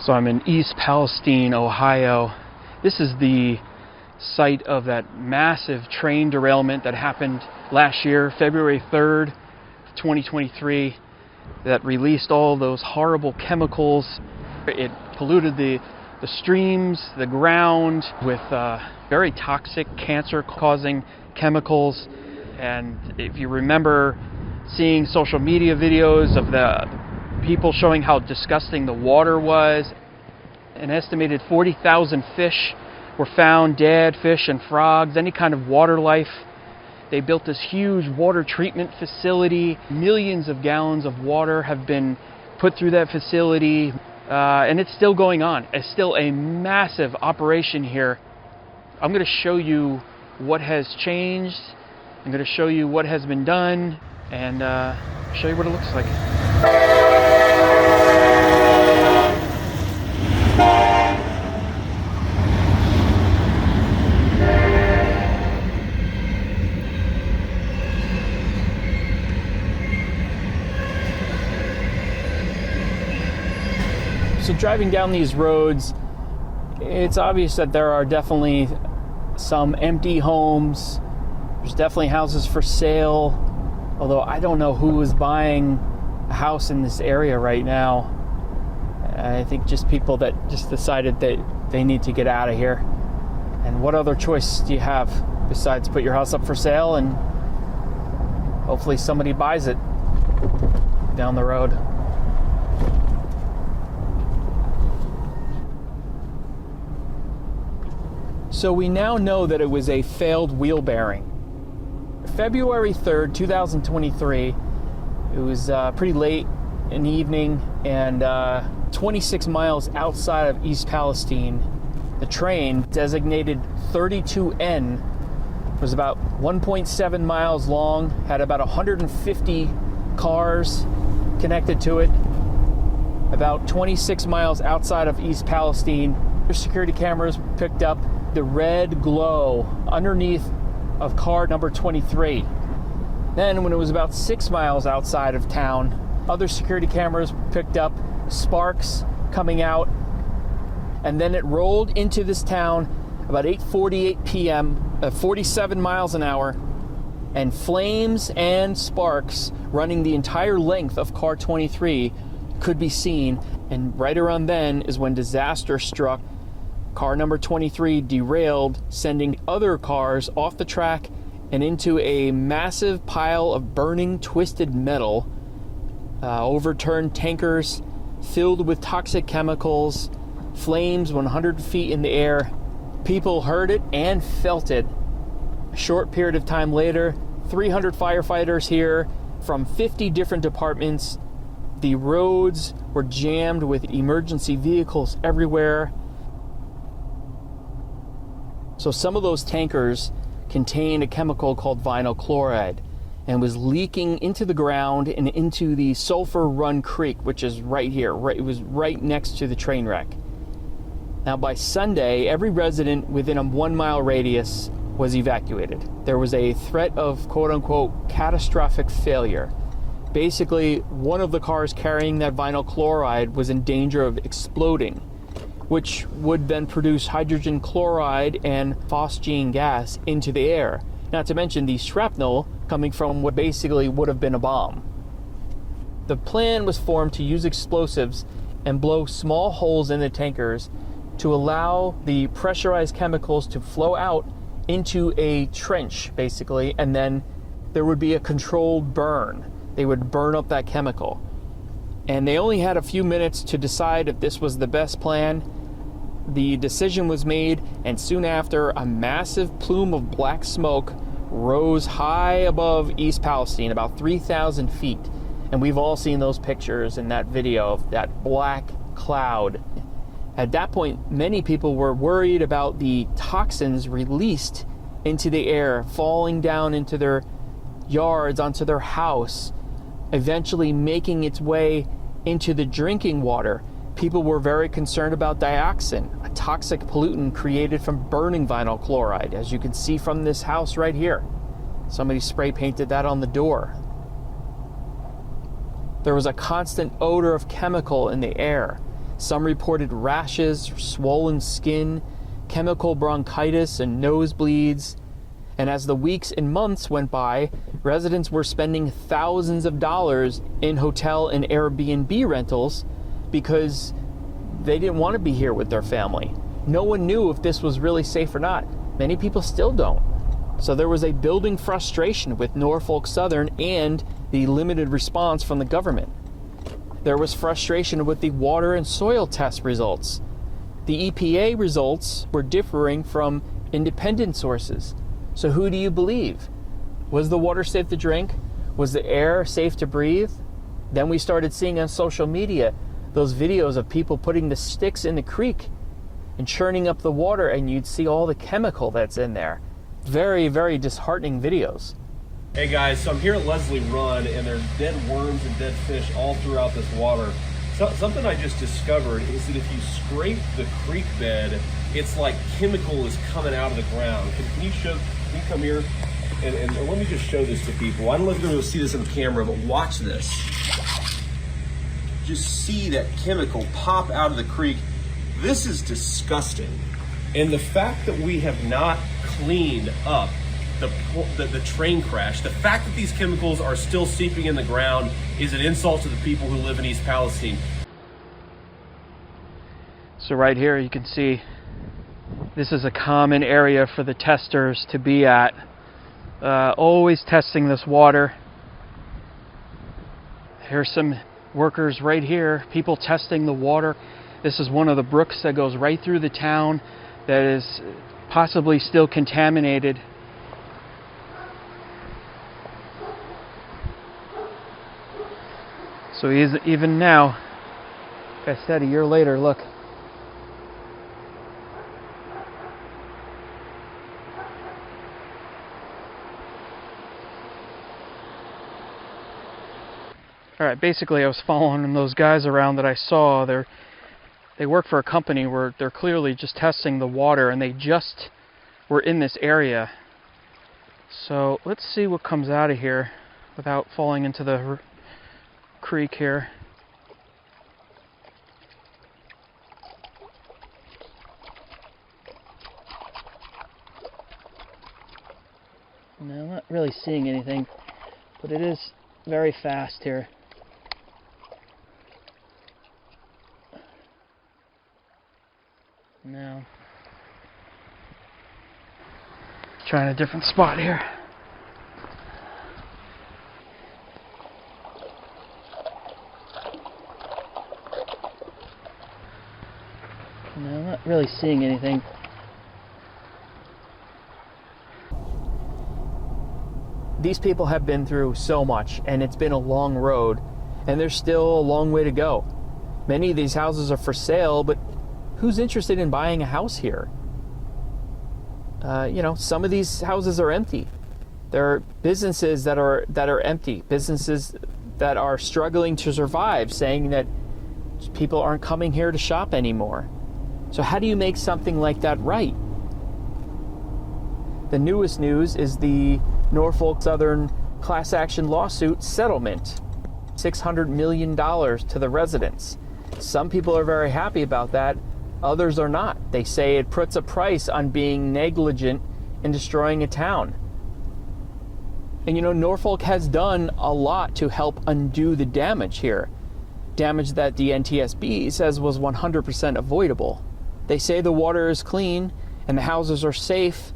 So I'm in East Palestine, Ohio. This is the site of that massive train derailment that happened last year, February 3rd, 2023, that released all those horrible chemicals. It polluted the streams, the ground with very toxic, cancer-causing chemicals. And if you remember seeing social media videos of the people showing how disgusting the water was, an estimated 40,000 fish were found dead, fish and frogs, any kind of water life. They built this huge water treatment facility. Millions of gallons of water have been put through that facility, and it's still going on. It's still a massive operation here. I'm going to show you what has changed. I'm going to show you what has been done, and show you what it looks like. So driving down these roads, it's obvious that there are definitely some empty homes. There's definitely houses for sale, although I don't know who is buying a house in this area right now. I think just people that just decided that they need to get out of here. And what other choice do you have besides put your house up for sale and hopefully somebody buys it down the road? So we now know that it was a failed wheel bearing. February 3rd, 2023, it was pretty late in the evening, and 26 miles outside of East Palestine, the train, designated 32N, was about 1.7 miles long, had about 150 cars connected to it. About 26 miles outside of East Palestine, security cameras picked up the red glow underneath of car number 23. Then when it was about 6 miles outside of town, other security cameras picked up sparks coming out, and then it rolled into this town about 8:48 p.m. at 47 miles an hour, and flames and sparks running the entire length of car 23 could be seen. And right around then is when disaster struck. Car number 23 derailed, sending other cars off the track and into a massive pile of burning, twisted metal, overturned tankers filled with toxic chemicals, flames 100 feet in the air. People heard it and felt it. A short period of time later, 300 firefighters here from 50 different departments. The roads were jammed with emergency vehicles everywhere. So some of those tankers contained a chemical called vinyl chloride and was leaking into the ground and into the Sulphur Run Creek, which is right here. It was right next to the train wreck. Now by Sunday, every resident within a 1 mile radius was evacuated. There was a threat of quote-unquote catastrophic failure. Basically, one of the cars carrying that vinyl chloride was in danger of exploding, which would then produce hydrogen chloride and phosgene gas into the air. Not to mention the shrapnel coming from what basically would have been a bomb. The plan was formed to use explosives and blow small holes in the tankers to allow the pressurized chemicals to flow out into a trench, basically, and then there would be a controlled burn. They would burn up that chemical. And they only had a few minutes to decide if this was the best plan. The decision was made, and soon after, a massive plume of black smoke rose high above East Palestine, about 3,000 feet. And we've all seen those pictures in that video of that black cloud. At that point, many people were worried about the toxins released into the air, falling down into their yards, onto their house, eventually making its way into the drinking water. People were very concerned about dioxin, a toxic pollutant created from burning vinyl chloride, as you can see from this house right here. Somebody spray painted that on the door. There was a constant odor of chemical in the air. Some reported rashes, swollen skin, chemical bronchitis, and nosebleeds. And as the weeks and months went by, residents were spending thousands of dollars in hotel and Airbnb rentals because they didn't want to be here with their family. No one knew if this was really safe or not. Many people still don't. So there was a building frustration with Norfolk Southern and the limited response from the government. There was frustration with the water and soil test results. The EPA results were differing from independent sources. So who do you believe? Was the water safe to drink? Was the air safe to breathe? Then we started seeing on social media those videos of people putting the sticks in the creek and churning up the water, and you'd see all the chemical that's in there. Very, very disheartening videos. Hey guys, so I'm here at Leslie Run, and there's dead worms and dead fish all throughout this water. So, something I just discovered is that if you scrape the creek bed, it's like chemical is coming out of the ground. Can you come here and let me just show this to people. I don't know if you're going to see this on camera, but watch this. Just see that chemical pop out of the creek. This is disgusting. And the fact that we have not cleaned up the train crash, the fact that these chemicals are still seeping in the ground is an insult to the people who live in East Palestine. So right here you can see this is a common area for the testers to be at. Always testing this water. Here's some workers right here, people testing the water. This is one of the brooks that goes right through the town that is possibly still contaminated. So even now, like I said, a year later, look. Alright, basically I was following those guys around that I saw. They work for a company where they're clearly just testing the water, and they just were in this area. So let's see what comes out of here without falling into the creek here. No, I'm not really seeing anything, but it is very fast here. Now, trying a different spot here. No, I'm not really seeing anything. These people have been through so much, and it's been a long road, and there's still a long way to go. Many of these houses are for sale, but who's interested in buying a house here? Some of these houses are empty. There are businesses that are empty, businesses that are struggling to survive, saying that people aren't coming here to shop anymore. So how do you make something like that right? The newest news is the Norfolk Southern class action lawsuit settlement. $600 million to the residents. Some people are very happy about that. Others are not. They say it puts a price on being negligent in destroying a town. And Norfolk has done a lot to help undo the damage here. Damage that the NTSB says was 100% avoidable. They say the water is clean and the houses are safe,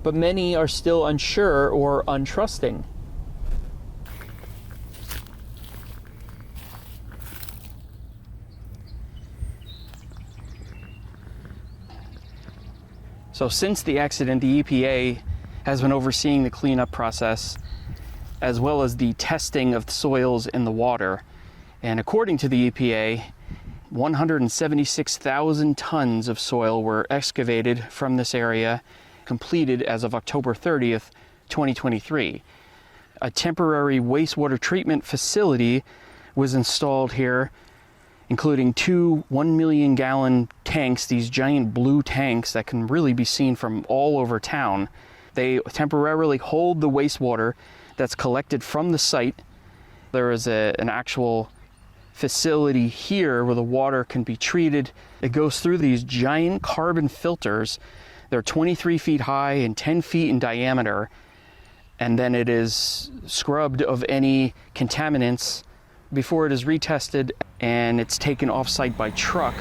but many are still unsure or untrusting. So since the accident, the EPA has been overseeing the cleanup process as well as the testing of the soils in the water. And according to the EPA, 176,000 tons of soil were excavated from this area, completed as of October 30th, 2023. A temporary wastewater treatment facility was installed here, including 2 1 million gallon tanks, these giant blue tanks that can really be seen from all over town. They temporarily hold the wastewater that's collected from the site. There is an actual facility here where the water can be treated. It goes through these giant carbon filters. They're 23 feet high and 10 feet in diameter. And then it is scrubbed of any contaminants before it is retested, and it's taken off-site by truck.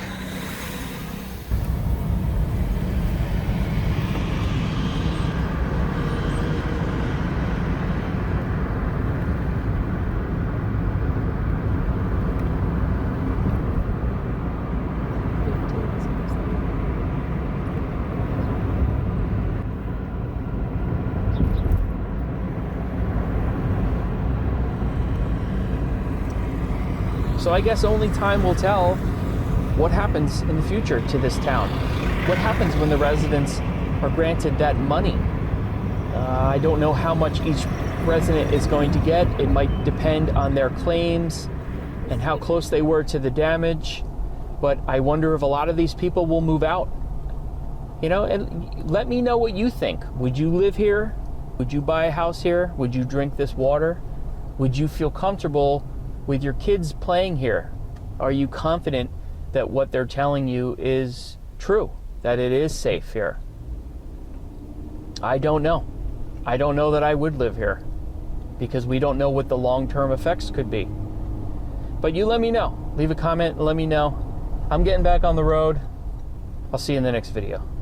So I guess only time will tell what happens in the future to this town. What happens when the residents are granted that money? I don't know how much each resident is going to get. It might depend on their claims and how close they were to the damage. But I wonder if a lot of these people will move out. You know, and let me know what you think. Would you live here? Would you buy a house here? Would you drink this water? Would you feel comfortable with your kids playing here? Are you confident that what they're telling you is true, that it is safe here? I don't know. I don't know that I would live here because we don't know what the long-term effects could be. But you let me know. Leave a comment and let me know. I'm getting back on the road. I'll see you in the next video.